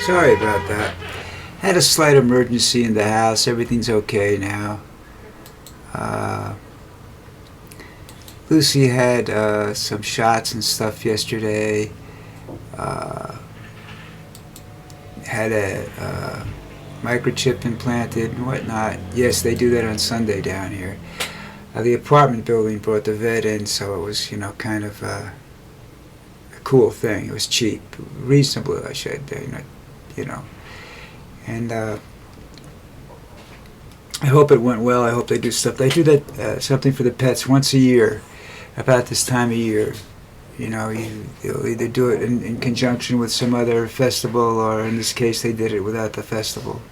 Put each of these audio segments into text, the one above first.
Sorry about that. Had a slight emergency in the house. Everything's okay now. Uh, Lucy had some shots and stuff yesterday. Uh, had a microchip implanted and whatnot. Yes, they do that on Sunday down here. The apartment building brought the vet in, so it was, kind of a cool thing. It was cheap, reasonable, I should, you know. And I hope it went well. I hope they do stuff. They do that something for the pets once a year, about this time of year. They'll either do it in conjunction with some other festival, or in this case, they did it without the festival.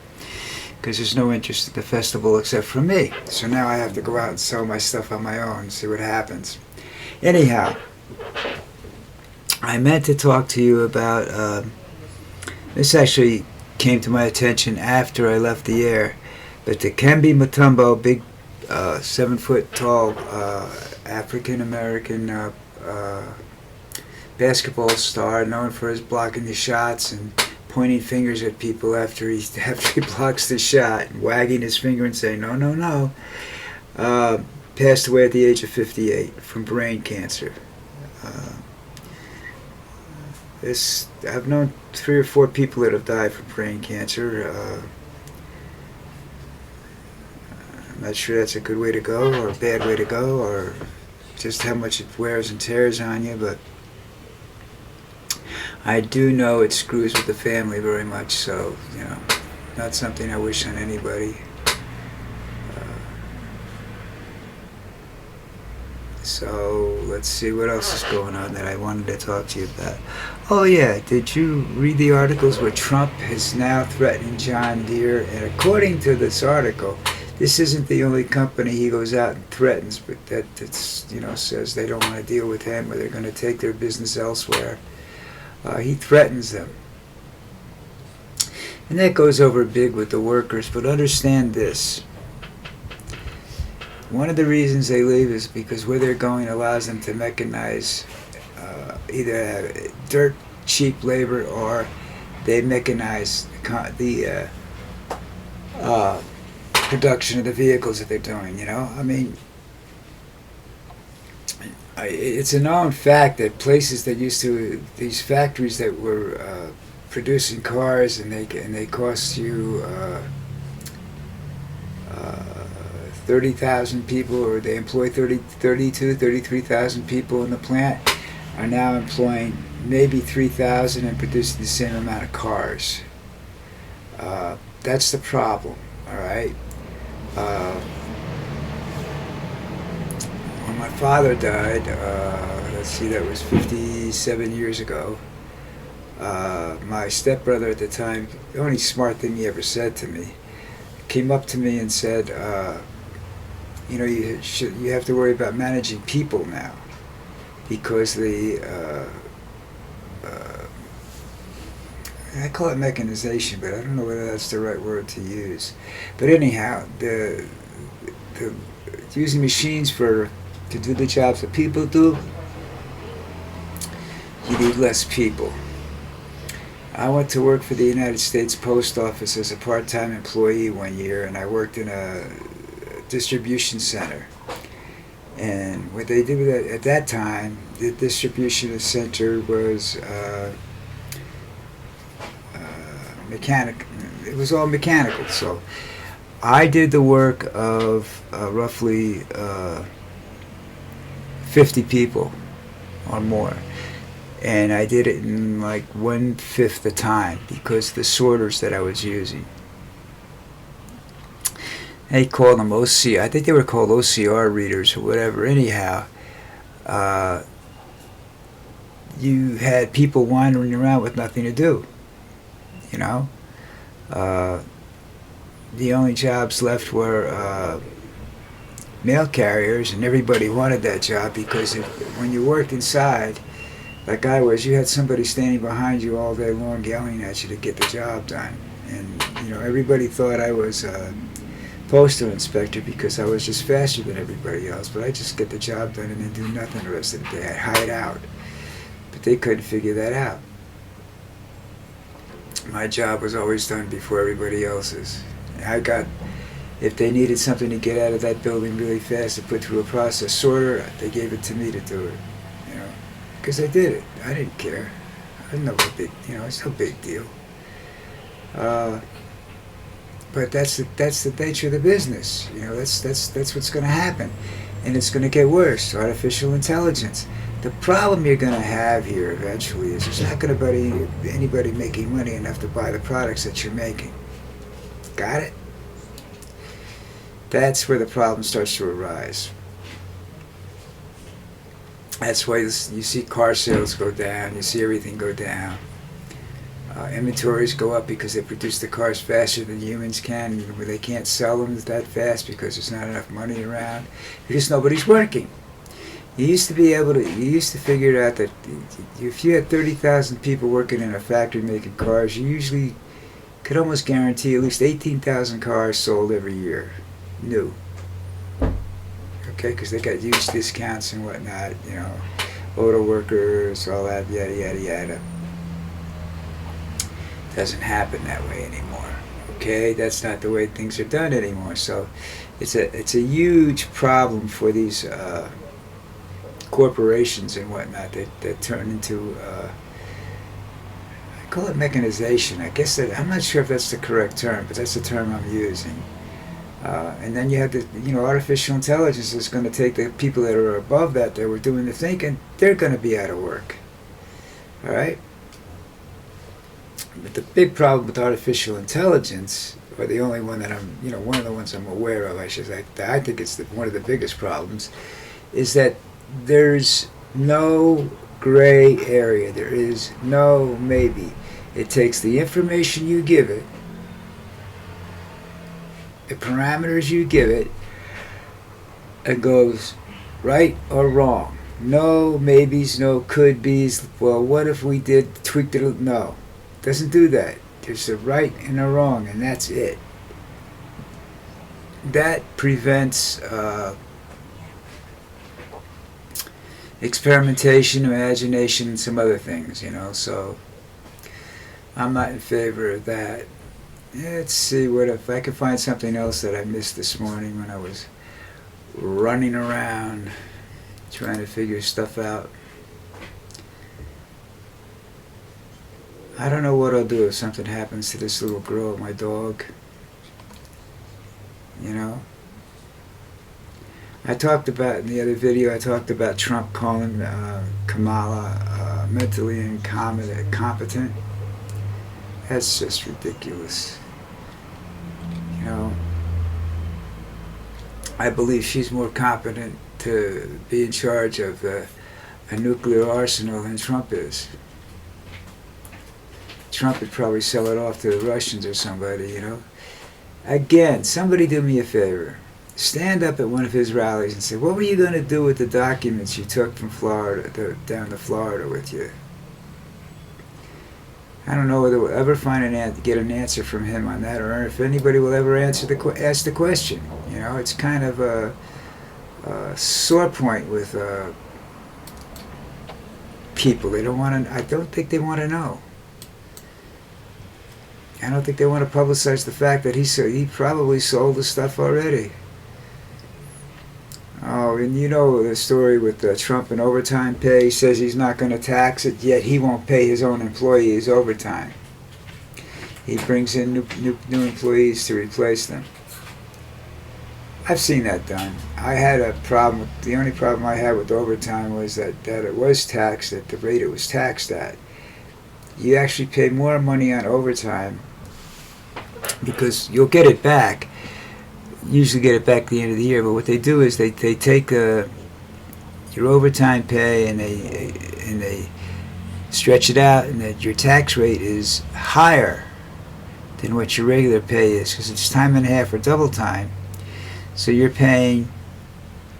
Because there's no interest in the festival except for me. So now I have to go out and sell my stuff on my own and see what happens. Anyhow, I meant to talk to you about, this actually came to my attention after I left the air, but the Kembe Mutombo, big 7-foot tall African-American basketball star, known for his blocking the shots and pointing fingers at people after he blocks the shot, and wagging his finger and saying, no, no, no, passed away at the age of 58 from brain cancer. I've known 3 or 4 people that have died from brain cancer. I'm not sure that's a good way to go or a bad way to go, or just how much it wears and tears on you, but I do know it screws with the family very much, so, not something I wish on anybody. So, let's see what else is going on that I wanted to talk to you about. Oh yeah, did you read the articles where Trump is now threatening John Deere? And according to this article, this isn't the only company he goes out and threatens, but says they don't want to deal with him, or they're going to take their business elsewhere. He threatens them. And that goes over big with the workers, but understand this. One of the reasons they leave is because where they're going allows them to mechanize either dirt cheap labor, or they mechanize the production of the vehicles that they're doing, I mean, it's a known fact that places that used to, these factories that were producing cars, and they cost you 30,000 people, or they employ 33,000 people in the plant, are now employing maybe 3,000 and producing the same amount of cars. That's the problem, all right? When my father died, let's see, that was 57 years ago, my stepbrother at the time, the only smart thing he ever said to me, came up to me and said, you have to worry about managing people now, because I call it mechanization, but I don't know whether that's the right word to use. But anyhow, the using machines to do the jobs that people do, you need less people. I went to work for the United States Post Office as a part-time employee one year, and I worked in a distribution center. And what they did at that time, the distribution center was mechanic. It was all mechanical. So I did the work of roughly 50 people or more. And I did it in like 1/5 the time, because the sorters that I was using, they called them OC. I think they were called OCR readers or whatever. Anyhow, you had people wandering around with nothing to do. The only jobs left were mail carriers, and everybody wanted that job, because when you worked inside, like I was, you had somebody standing behind you all day long yelling at you to get the job done. And, everybody thought I was a postal inspector because I was just faster than everybody else, but I just get the job done and then do nothing the rest of the day. I'd hide out. But they couldn't figure that out. My job was always done before everybody else's. If they needed something to get out of that building really fast to put through a process sorter, they gave it to me to do it, you know, because I did it. I didn't care. I didn't know what big, it's no big deal. But that's the nature of the business. That's what's going to happen, and it's going to get worse. Artificial intelligence. The problem you're going to have here eventually is there's not going to be anybody making money enough to buy the products that you're making. Got it? That's where the problem starts to arise. That's why you see car sales go down. You see everything go down. Inventories go up because they produce the cars faster than humans can. They can't sell them that fast because there's not enough money around. Because nobody's working. You used to figure out that if you had 30,000 people working in a factory making cars, you usually could almost guarantee at least 18,000 cars sold every year. New. Okay, because they got huge discounts and whatnot, auto workers, all that, yada, yada, yada. Doesn't happen that way anymore. Okay, that's not the way things are done anymore. So it's a huge problem for these corporations and whatnot that turn into I call it mechanization. I guess I'm not sure if that's the correct term, but that's the term I'm using. And then you have artificial intelligence is going to take the people that are above that were doing the thinking. They're going to be out of work. All right. But the big problem with artificial intelligence, or the only one that one of the ones I'm aware of, I think it's one of the biggest problems, is that there's no gray area. There is no maybe. It takes the information you give it, the parameters you give it, and goes right or wrong. No maybes, no could be's. Well, what if we tweaked it? No. Doesn't do that. There's a right and a wrong, and that's it. That prevents experimentation, imagination, and some other things, so I'm not in favor of that. Let's see if I can find something else that I missed this morning when I was running around trying to figure stuff out. I don't know what I'll do if something happens to this little girl, my dog. I talked about, in the other video, I talked about Trump calling Kamala mentally incompetent. That's just ridiculous. I believe she's more competent to be in charge of a nuclear arsenal than Trump is. Trump would probably sell it off to the Russians or somebody, Again, somebody do me a favor. Stand up at one of his rallies and say, what were you going to do with the documents you took from Florida down to Florida with you? I don't know whether we'll ever get an answer from him on that, or if anybody will ever ask the question. It's kind of a sore point with people. They don't want to. I don't think they want to know. I don't think they want to publicize the fact that he probably sold the stuff already. Oh, and the story with Trump and overtime pay. He says he's not going to tax it, yet he won't pay his own employees overtime. He brings in new employees to replace them. I've seen that done. I had a problem. The only problem I had with overtime was that it was taxed at the rate it was taxed at. You actually pay more money on overtime because you'll get it back. Usually get it back at the end of the year, but what they do is they take your overtime pay and they stretch it out, and that your tax rate is higher than what your regular pay is because it's time and a half or double time. So you're paying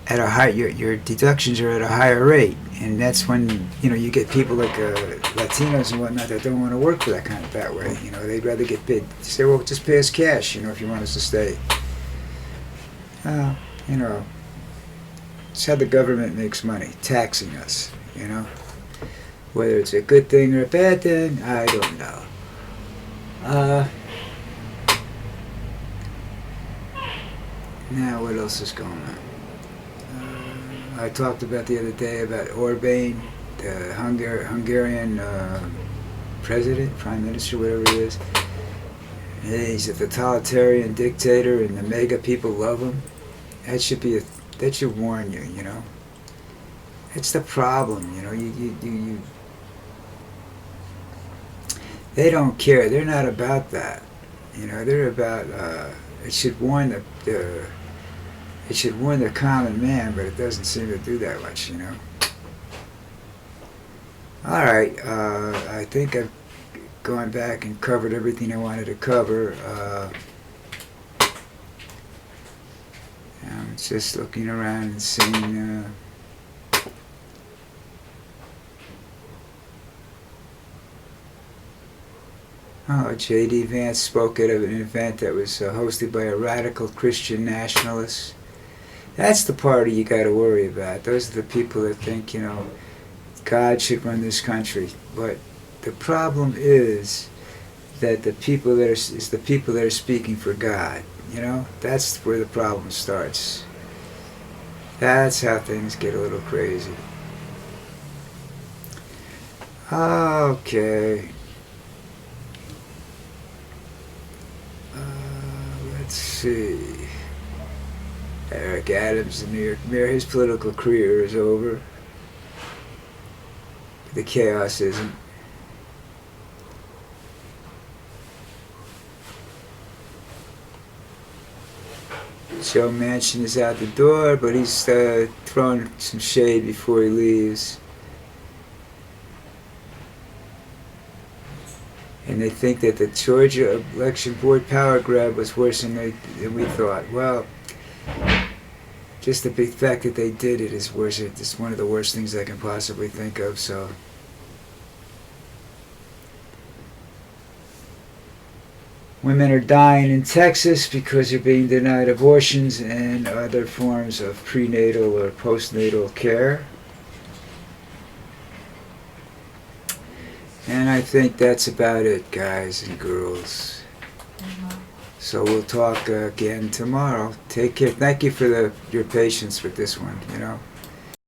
at a high. Your deductions are at a higher rate, and that's when you get people like Latinos and whatnot that don't want to work for that way. They'd rather get paid. They say, well, just pay us cash. If you want us to stay. It's how the government makes money, taxing us. Whether it's a good thing or a bad thing, I don't know. Uh, now what else is going on? I talked about the other day about Orbán, the Hungarian president, prime minister, whatever he is. He's a totalitarian dictator, and the mega people love him. That should warn you. You know, it's the problem. You know, you they don't care. They're not about that. You know, they're about. It should warn it should warn the common man, but it doesn't seem to do that much. You know. All right, I think I've gone back and covered everything I wanted to cover. I'm just looking around and seeing. J.D. Vance spoke at an event that was hosted by a radical Christian nationalist. That's the party you got to worry about. Those are the people that think, you know, God should run this country. But the problem is that the people that are speaking for God. You know, that's where the problem starts. That's how things get a little crazy. Okay. Let's see. Eric Adams, the New York mayor, his political career is over. The chaos isn't. Joe Manchin is out the door, but he's throwing some shade before he leaves. And they think that the Georgia election board power grab was worse than we thought. Well, just the big fact that they did it is worse. It's one of the worst things I can possibly think of. So, women are dying in Texas because they're being denied abortions and other forms of prenatal or postnatal care. And I think that's about it, guys and girls. So we'll talk again tomorrow. Take care. Thank you for your patience with this one, you know.